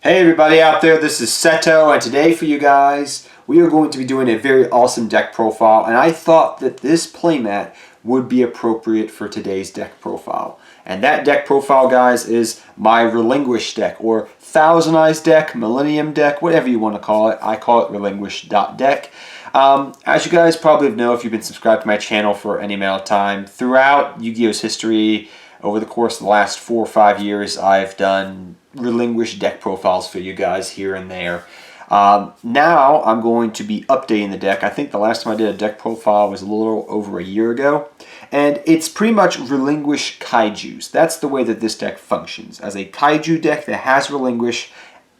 Hey everybody out there, this is Seto, and today for you guys, we are going to be doing a very awesome deck profile, and I thought that this playmat would be appropriate for today's deck profile. And that deck profile, guys, is my Relinquish deck, or Thousand Eyes deck, Millennium deck, whatever you want to call it. I call it Relinquish.deck. As you guys probably know if you've been subscribed to my channel for any amount of time, throughout Yu-Gi-Oh's history, over the course of the last 4 or 5 years, I've done Relinquish deck profiles for you guys here and there. Now I'm going to be updating the deck. I think the last time I did a deck profile was a little over a year ago. And it's pretty much Relinquish Kaijus. That's the way that this deck functions. As a Kaiju deck that has Relinquish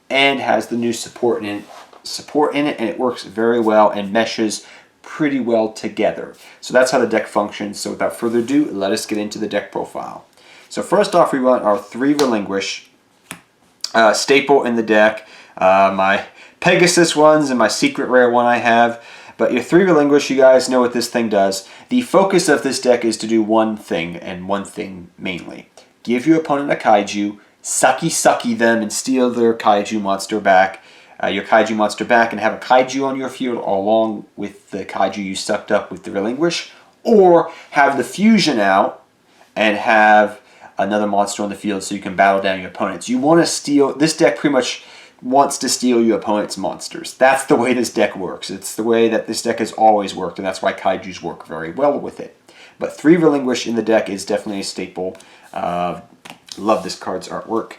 and has the new support in it, and it works very well and meshes pretty well together. So that's how the deck functions. So without further ado, let us get into the deck profile. So first off, we run our 3 Relinquish. Staple in the deck, my Pegasus ones and my secret rare one I have. But your 3 Relinquish, you guys know what this thing does. The focus of this deck is to do one thing, and one thing mainly. Give your opponent a Kaiju, sucky them, and steal their Kaiju monster back. And have a Kaiju on your field along with the Kaiju you sucked up with the Relinquish. Or have the fusion out and have another monster on the field so you can battle down your opponents. You want to steal, this deck pretty much wants to steal your opponent's monsters. That's the way this deck works. It's the way that this deck has always worked, and that's why Kaijus work very well with it. But 3 Relinquish in the deck is definitely a staple. Love this card's artwork.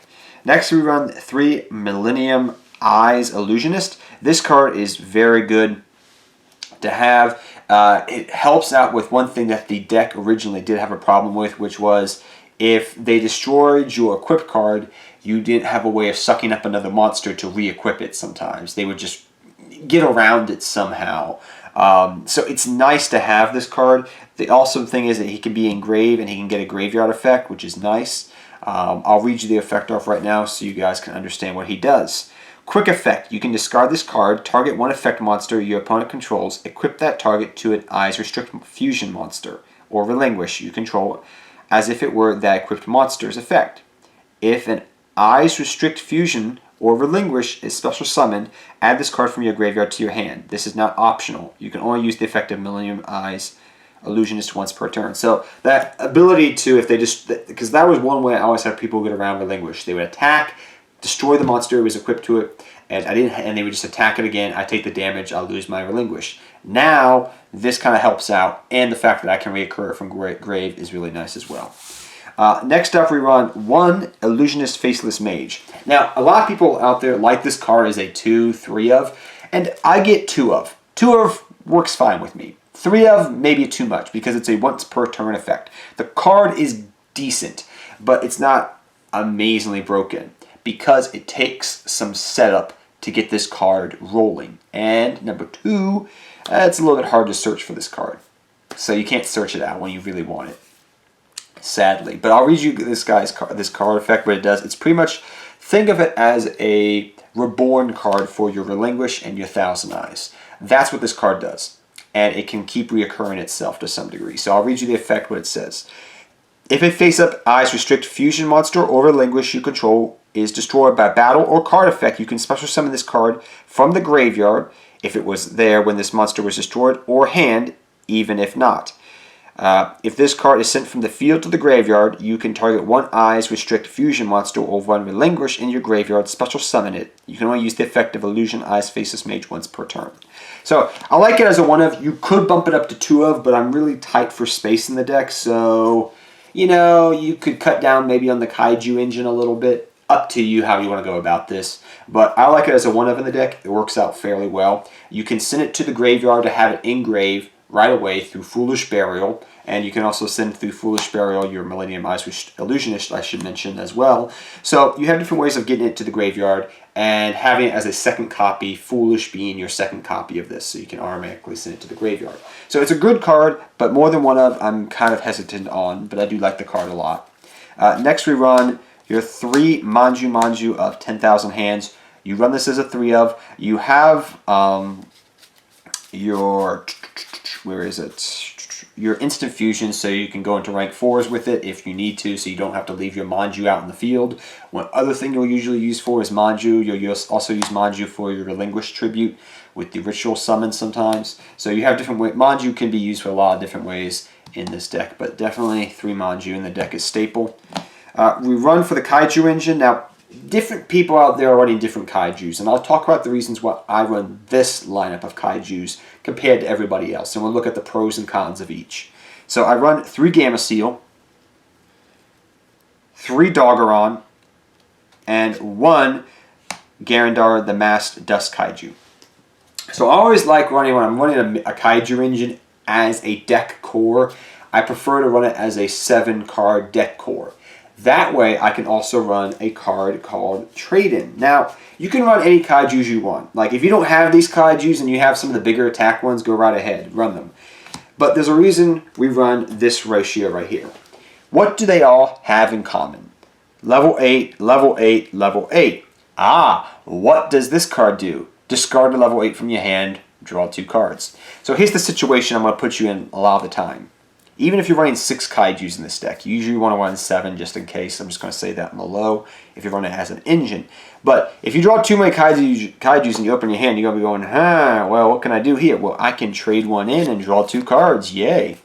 Next we run 3 Millennium-Eyes Illusionist. This card is very good to have. It helps out with one thing that the deck originally did have a problem with, which was if they destroyed your equip card, you didn't have a way of sucking up another monster to re-equip it sometimes. They would just get around it somehow. So it's nice to have this card. The awesome thing is that he can be engraved and he can get a graveyard effect, which is nice. I'll read you the effect off right now so you guys can understand what he does. Quick effect. You can discard this card, target one effect monster your opponent controls, equip that target to an Eyes Restrict Fusion monster, or Relinquish you control as if it were that equipped monster's effect. If an Eyes Restrict Fusion or Relinquish is special summoned, add this card from your graveyard to your hand. This is not optional. You can only use the effect of Millennium-Eyes Illusionist once per turn. So that ability to, if they just, because that was one way I always had people get around Relinquish. They would attack, destroy the monster it was equipped to it, and they would just attack it again. I take the damage, I'll lose my Relinquish. Now, this kind of helps out, and the fact that I can reoccur it from grave is really nice as well. Next up, we run 1 Illusionist Faceless Mage. Now, a lot of people out there like this card as a 2, 3 of, and I get 2 of. 2 of works fine with me. 3 of, maybe too much, because it's a once per turn effect. The card is decent, but it's not amazingly broken, because it takes some setup to get this card rolling. And number 2, it's a little bit hard to search for this card. So you can't search it out when you really want it, sadly. But I'll read you this card effect, what it does. It's pretty much, think of it as a reborn card for your Relinquish and your Thousand Eyes. That's what this card does. And it can keep reoccurring itself to some degree. So I'll read you the effect, what it says. If a face-up Eyes Restrict Fusion monster or Relinquish you control is destroyed by battle or card effect, you can special summon this card from the graveyard if it was there when this monster was destroyed, or hand, even if not. If this card is sent from the field to the graveyard, you can target 1 Eyes Restrict Fusion monster or 1 Relinquish in your graveyard, special summon it. You can only use the effect of Illusion-Eyes Faceless Mage once per turn. So, I like it as a 1 of. You could bump it up to 2 of, but I'm really tight for space in the deck, so, you know, you could cut down maybe on the Kaiju engine a little bit. Up to you how you want to go about this. But I like it as a 1 of in the deck. It works out fairly well. You can send it to the graveyard to have it engrave right away through Foolish Burial. And you can also send through Foolish Burial your Millennium-Eyes Illusionist, I should mention as well. So you have different ways of getting it to the graveyard and having it as a second copy, Foolish being your second copy of this. So you can automatically send it to the graveyard. So it's a good card, but more than 1 of I'm kind of hesitant on, but I do like the card a lot. Next we run your 3 Manju of 10,000 Hands. You run this as a 3 of. You have your, where is it? your instant fusion so you can go into rank 4s with it if you need to, so you don't have to leave your Manju out in the field. One other thing you'll usually use for is Manju. You'll also use Manju for your Relinquish Tribute with the ritual summons sometimes. So you have different ways. Manju can be used for a lot of different ways in this deck, but definitely 3 Manju in the deck is staple. We run for the Kaiju engine. Now, different people out there are running different Kaijus, and I'll talk about the reasons why I run this lineup of Kaijus compared to everybody else, and we'll look at the pros and cons of each. So I run 3 Gamma Seal, 3 Doggeron, and 1 Garandar the Masked Dust Kaiju. So I always like running, when I'm running a Kaiju engine as a deck core, I prefer to run it as a 7-card deck core. That way I can also run a card called Trade-In. Now, you can run any Kaijus you want. Like, if you don't have these Kaijus and you have some of the bigger attack ones, go right ahead, run them. But there's a reason we run this ratio right here. What do they all have in common? Level 8, level 8, level 8. Ah, what does this card do? Discard a level 8 from your hand, draw 2 cards. So here's the situation I'm going to put you in a lot of the time. Even if you're running 6 Kaijus in this deck, you usually want to run 7 just in case. I'm just going to say that in the low if you're running it as an engine. But if you draw too many Kaijus and you open your hand, you're going to be going, well, what can I do here? Well, I can trade 1 in and draw 2 cards. Yay.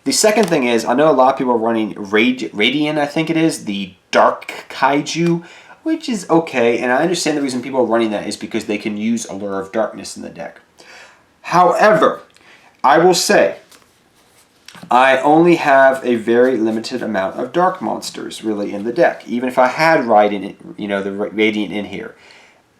The second thing is, I know a lot of people are running Radiant, I think it is, the Dark Kaiju, which is okay. And I understand the reason people are running that is because they can use Allure of Darkness in the deck. However, I will say, I only have a very limited amount of dark monsters really in the deck. Even if I had Radiant, the Radiant in here,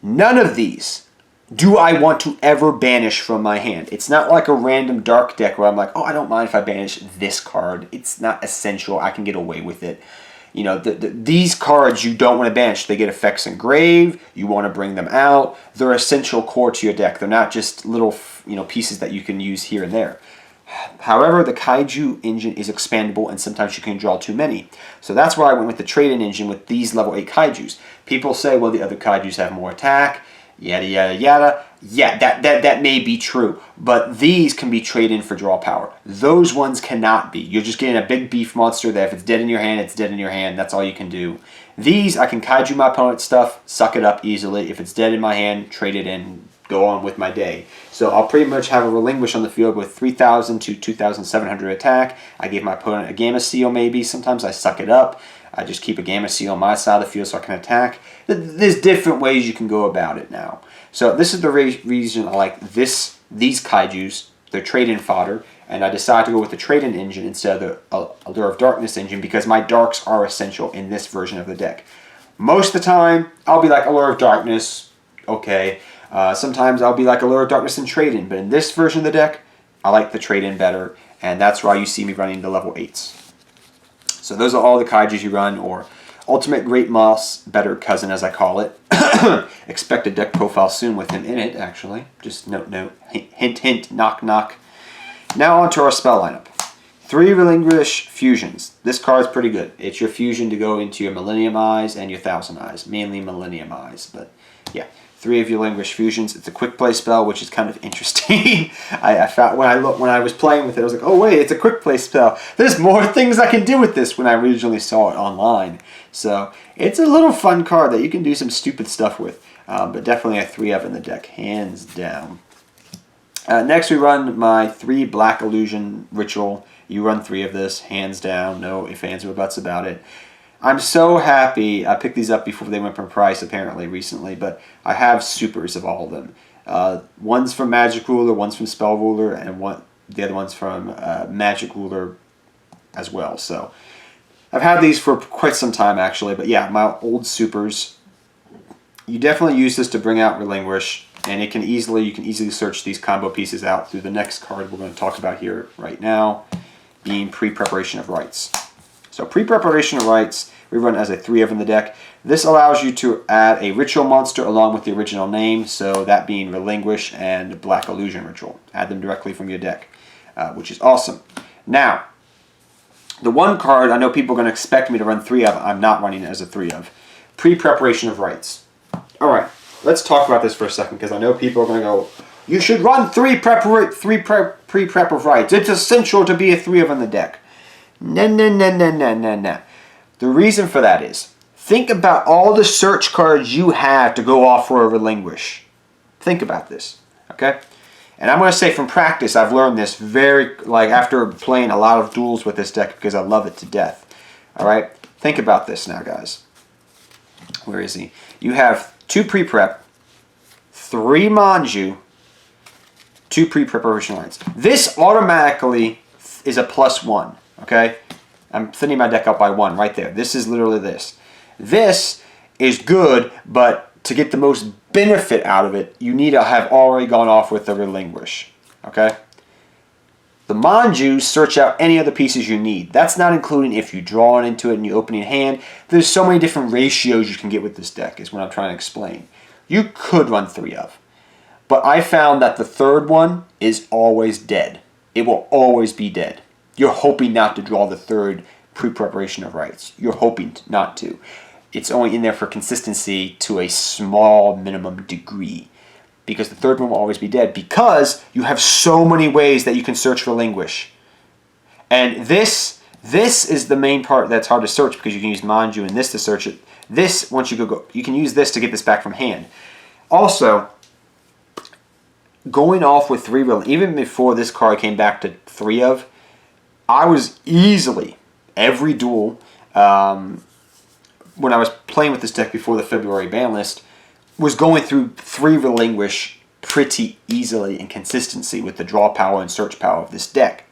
none of these do I want to ever banish from my hand. It's not like a random dark deck where I'm like, oh, I don't mind if I banish this card. It's not essential. I can get away with it. These cards you don't want to banish. They get effects engraved. You want to bring them out. They're essential core to your deck. They're not just little pieces that you can use here and there. However, the Kaiju engine is expandable, and sometimes you can draw too many. So that's why I went with the Trade-In engine with these level 8 Kaijus. People say, well, the other Kaijus have more attack, yada, yada, yada. Yeah, that may be true, but these can be trade-in for draw power. Those ones cannot be. You're just getting a big beef monster that if it's dead in your hand, it's dead in your hand. That's all you can do. These, I can Kaiju my opponent's stuff, suck it up easily. If it's dead in my hand, trade it in, go on with my day. So I'll pretty much have a Relinquish on the field with 3,000 to 2,700 attack. I give my opponent a Gamma Seal maybe. Sometimes I suck it up. I just keep a Gamma Seal on my side of the field so I can attack. There's different ways you can go about it now. So this is the reason I like these Kaijus. They're trade-in fodder. And I decided to go with the Trade-In engine instead of the Allure of Darkness engine because my darks are essential in this version of the deck. Most of the time, I'll be like Allure of Darkness, okay. Sometimes I'll be like Allure of Darkness and Trade-In, but in this version of the deck, I like the Trade-In better, and that's why you see me running the level 8s. So those are all the Kaijus you run, or Ultimate Great Moss, better cousin as I call it. Expect a deck profile soon with him in it, actually. Just note, hint, hint, knock, knock. Now on to our spell lineup. 3 Relinquish Fusions. This card's pretty good. It's your fusion to go into your Millennium-Eyes and your Thousand Eyes. Mainly Millennium-Eyes, but yeah. 3 of your Relinquish Fusions. It's a quick play spell, which is kind of interesting. I found when I was playing with it, I was like, oh wait, it's a quick play spell. There's more things I can do with this when I originally saw it online. So it's a little fun card that you can do some stupid stuff with. But definitely a 3 of in the deck, hands down. Next we run my 3 Black Illusion Ritual. You run 3 of this, hands down, no ifs, ands, or buts about it. I'm so happy. I picked these up before they went from price apparently recently, but I have supers of all of them. One's from Magic Ruler, one's from Spell Ruler, and the other one's from Magic Ruler as well. So I've had these for quite some time actually, but yeah, my old supers. You definitely use this to bring out Relinquish, and you can easily search these combo pieces out through the next card we're going to talk about here right now, being Pre-Preparation of Rites. So Pre-Preparation of Rites, we run as a 3 of in the deck. This allows you to add a ritual monster along with the original name, so that being Relinquish and Black Illusion Ritual. Add them directly from your deck, which is awesome. Now, the one card I know people are going to expect me to run 3 of, I'm not running it as a 3 of. Pre-Preparation of Rites. Alright, let's talk about this for a second, because I know people are going to go, You should run three pre-prep of rights. It's essential to be a 3 of on the deck. No, no, no, no, no, no, no. The reason for that is, think about all the search cards you have to go off for a relinquish. Think about this, okay? And I'm going to say from practice, I've learned this after playing a lot of duels with this deck because I love it to death. All right? Think about this now, guys. Where is he? You have 2 pre-prep, 3 Manju, 2 pre-preparation lines. This automatically is a +1, okay? I'm thinning my deck up by 1 right there. This is literally this. This is good, but to get the most benefit out of it, you need to have already gone off with the relinquish, okay? The Manju search out any other pieces you need. That's not including if you draw into it and you open your hand. There's so many different ratios you can get with this deck is what I'm trying to explain. You could run 3 of. But I found that the third one is always dead. It will always be dead. You're hoping not to draw the third pre-preparation of rights. You're hoping not to. It's only in there for consistency to a small minimum degree. Because the third one will always be dead. Because you have so many ways that you can search relinquish. And this is the main part that's hard to search because you can use Manju and this to search it. This, once you go, you can use this to get this back from hand. Also, going off with 3 even before this card came back to 3 of, I was easily, every duel, when I was playing with this deck before the February ban list, was going through 3 relinquish pretty easily in consistency with the draw power and search power of this deck.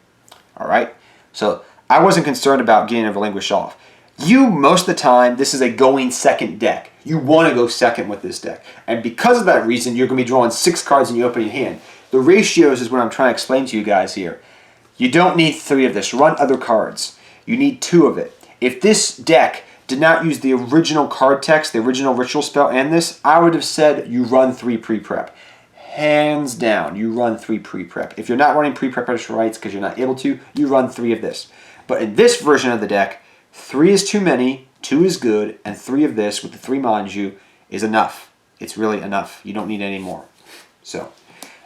Alright? So I wasn't concerned about getting a relinquish off. Most of the time, this is a going second deck. You want to go second with this deck. And because of that reason, you're going to be drawing 6 cards in your opening hand. The ratios is what I'm trying to explain to you guys here. You don't need 3 of this. Run other cards. You need 2 of it. If this deck did not use the original card text, the original ritual spell, and this, I would have said you run 3 pre-prep. Hands down, you run 3 pre-prep. If you're not running pre-preparation rights because you're not able to, you run 3 of this. But in this version of the deck, 3 is too many, 2 is good, and 3 of this with the 3 Manju is enough. It's really enough. You don't need any more. So,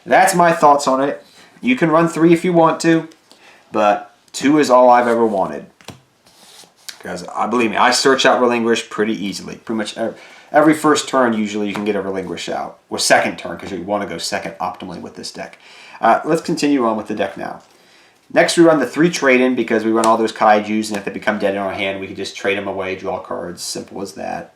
that's my thoughts on it. You can run 3 if you want to, but 2 is all I've ever wanted. Because, believe me, I search out relinquish pretty easily. Pretty much every first turn, usually, you can get a relinquish out. Or second turn, because you want to go second optimally with this deck. Let's continue on with the deck now. Next, we run the 3 trade-in, because we run all those Kaijus, and if they become dead in our hand, we can just trade them away, draw cards. Simple as that.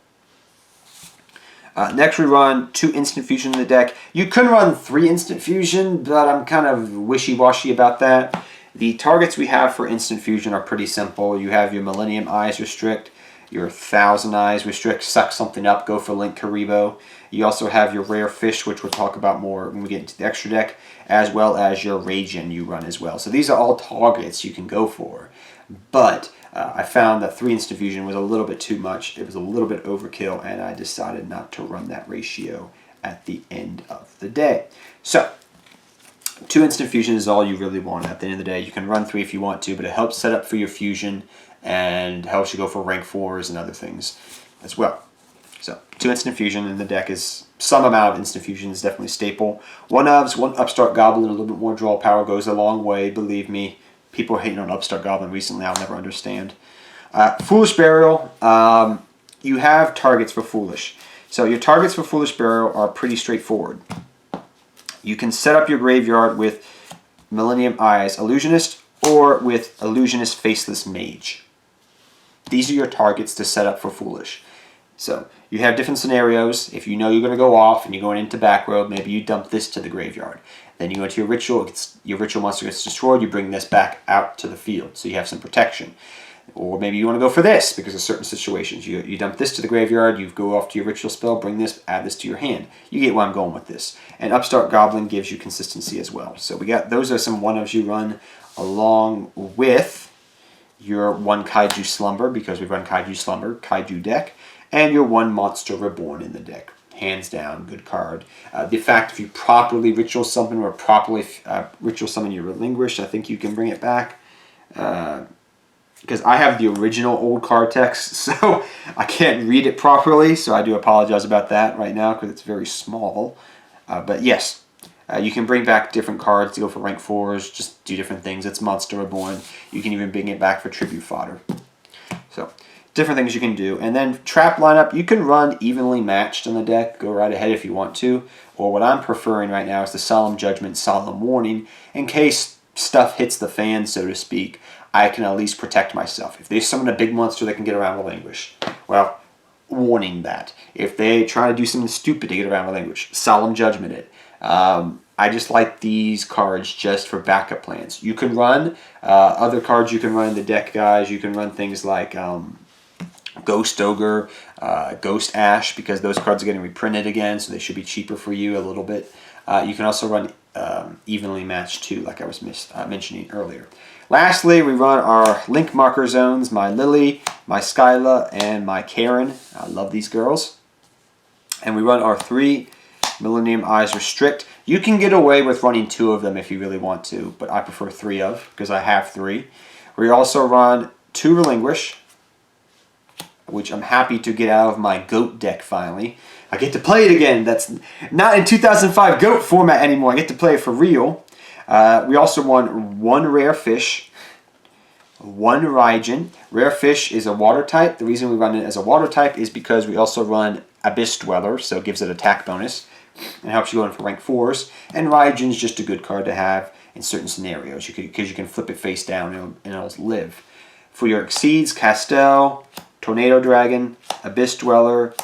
Next, we run 2 instant fusion in the deck. You could run 3 instant fusion, but I'm kind of wishy-washy about that. The targets we have for instant fusion are pretty simple. You have your Millennium-Eyes restrict, your 1000-Eyes restrict, suck something up, go for Link Karibo. You also have your Rare Fish, which we'll talk about more when we get into the extra deck, as well as your Ragin you run as well. So these are all targets you can go for. But I found that 3 instant fusion was a little bit too much. It was a little bit overkill, and I decided not to run that ratio at the end of the day. So, 2 instant fusion is all you really want at the end of the day. You can run 3 if you want to, but it helps set up for your fusion and helps you go for rank 4s and other things as well. So, 2 instant fusion in the deck is some amount of instant fusion is definitely staple. 1 ofs, 1 Upstart Goblin, a little bit more draw power goes a long way, believe me. People are hating on Upstart Goblin recently, I'll never understand. Foolish Burial, you have targets for Foolish. So your targets for Foolish Burial are pretty straightforward. You can set up your graveyard with Millennium-Eyes Illusionist or with Illusionist Faceless Mage. These are your targets to set up for Foolish. So you have different scenarios. If you know you're going to go off and you're going into back row, maybe you dump this to the graveyard. Then you go into your ritual, your ritual monster gets destroyed, you bring this back out to the field, so you have some protection. Or maybe you want to go for this, because of certain situations. You dump this to the graveyard, you go off to your ritual spell, bring this, add this to your hand. You get where I'm going with this. And Upstart Goblin gives you consistency as well. So those are some one-ofs you run along with your 1 Kaiju Slumber, because we run Kaiju Slumber, Kaiju deck, and your 1 Monster Reborn in the deck. Hands down, good card. The fact if you properly ritual summon or properly ritual summon your relinquish, I think you can bring it back. Because I have the original old card text, so I can't read it properly, so I do apologize about that right now because it's very small. But yes, You can bring back different cards to go for rank 4s, just do different things. It's Monster Reborn. You can even bring it back for tribute fodder. So, different things you can do. And then trap lineup, you can run evenly matched on the deck. Go right ahead if you want to. Or what I'm preferring right now is the Solemn Judgment, Solemn Warning. In case stuff hits the fan, so to speak, I can at least protect myself. If they summon a big monster that can get around Relinquish, well, warning that. If they try to do something stupid to get around Relinquish, Solemn Judgment it. I just like these cards just for backup plans. You can run other cards you can run in the deck, guys. You can run things like Ghost Ogre, Ghost Ash, because those cards are getting reprinted again, so they should be cheaper for you a little bit. You can also run evenly matched too, like I was mentioning earlier. Lastly, we run our Link Marker Zones, my Lily, my Skyla, and my Karen. I love these girls. And we run our 3 Millennium-Eyes Restrict. You can get away with running 2 of them if you really want to, but I prefer 3 of, because I have 3. We also run 2 Relinquish, which I'm happy to get out of my GOAT deck finally. I get to play it again. That's not in 2005 GOAT format anymore. I get to play it for real. We also won 1 Rare Fish, 1 Raijin. Rare Fish is a water type. The reason we run it as a water type is because we also run Abyss Dweller, so it gives it attack bonus. It helps you go in for rank 4s. And Raijin is just a good card to have in certain scenarios, because you can flip it face down and it'll live. For your Exceeds, Castel, Tornado Dragon, Abyss Dweller,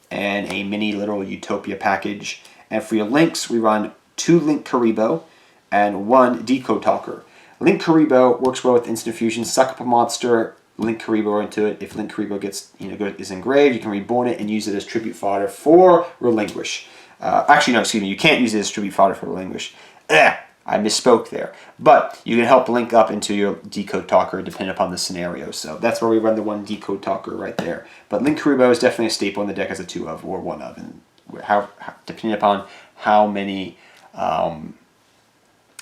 and a mini little Utopia package. And for your links, we run 2 Link Karibo and 1 Decode Talker. Link Karibo works well with Instant Fusion. Suck up a monster, Link Karibo into it. If Link Karibo gets is engraved, you can reborn it and use it as tribute fodder for Relinquish. Actually, no, excuse me. You can't use it as tribute fodder for Relinquish. I misspoke there. But you can help link up into your Decode Talker depending upon the scenario. So that's where we run the 1 Decode Talker right there. But Link Karibo is definitely a staple in the deck as a 2 of or 1 of. And depending upon how many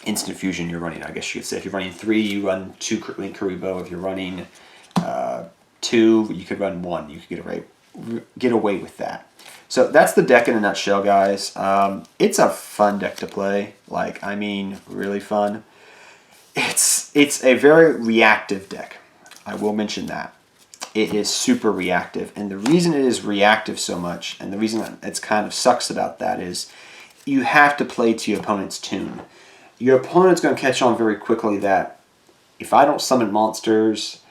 Instant Fusion you're running, I guess you could say. If you're running 3, you run 2 Link Karibo. If you're running 2, you could run 1. You could get away with that. So that's the deck in a nutshell, guys. It's a fun deck to play. Like, I mean, really fun. It's a very reactive deck. I will mention that. It is super reactive. And the reason it is reactive so much, and the reason that it's kind of sucks about that, is you have to play to your opponent's tune. Your opponent's going to catch on very quickly that if I don't summon monsters,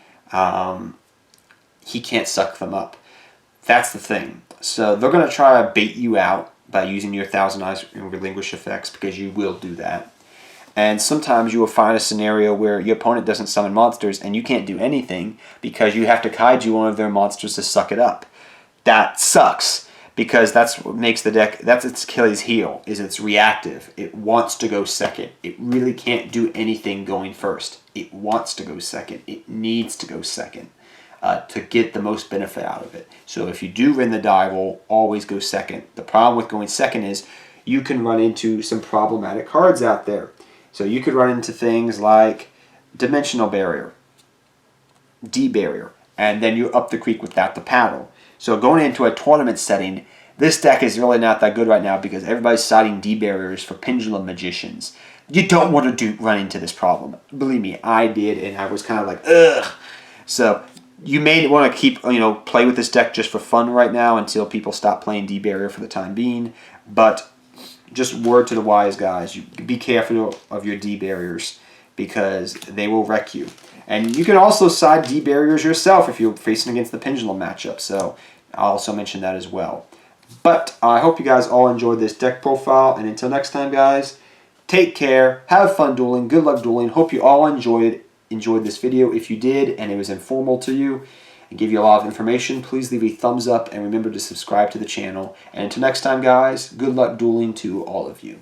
he can't suck them up. That's the thing. So they're going to try to bait you out by using your Thousand Eyes and Relinquish effects, because you will do that. And sometimes you will find a scenario where your opponent doesn't summon monsters and you can't do anything because you have to kaiju one of their monsters to suck it up. That sucks, because that's what makes the deck, that's its Achilles heel, is it's reactive. It wants to go second. It really can't do anything going first. It wants to go second. It needs to go second. To get the most benefit out of it. So if you do win the die roll, always go second. The problem with going second is you can run into some problematic cards out there. So you could run into things like Dimensional Barrier, D-Barrier, and then you're up the creek without the paddle. So going into a tournament setting, this deck is really not that good right now because everybody's citing D-Barriers for Pendulum Magicians. You don't want to run into this problem. Believe me, I did, and I was kind of like, ugh. So you may want to keep, play with this deck just for fun right now until people stop playing D-Barrier for the time being. But just word to the wise guys, you be careful of your D-Barriers because they will wreck you. And you can also side D-Barriers yourself if you're facing against the Pendulum matchup. So I'll also mention that as well. But I hope you guys all enjoyed this deck profile. And until next time, guys, take care. Have fun dueling. Good luck dueling. Hope you all enjoyed this video. If you did and it was informal to you and give you a lot of information, please leave a thumbs up and remember to subscribe to the channel. And until next time, guys, good luck dueling to all of you.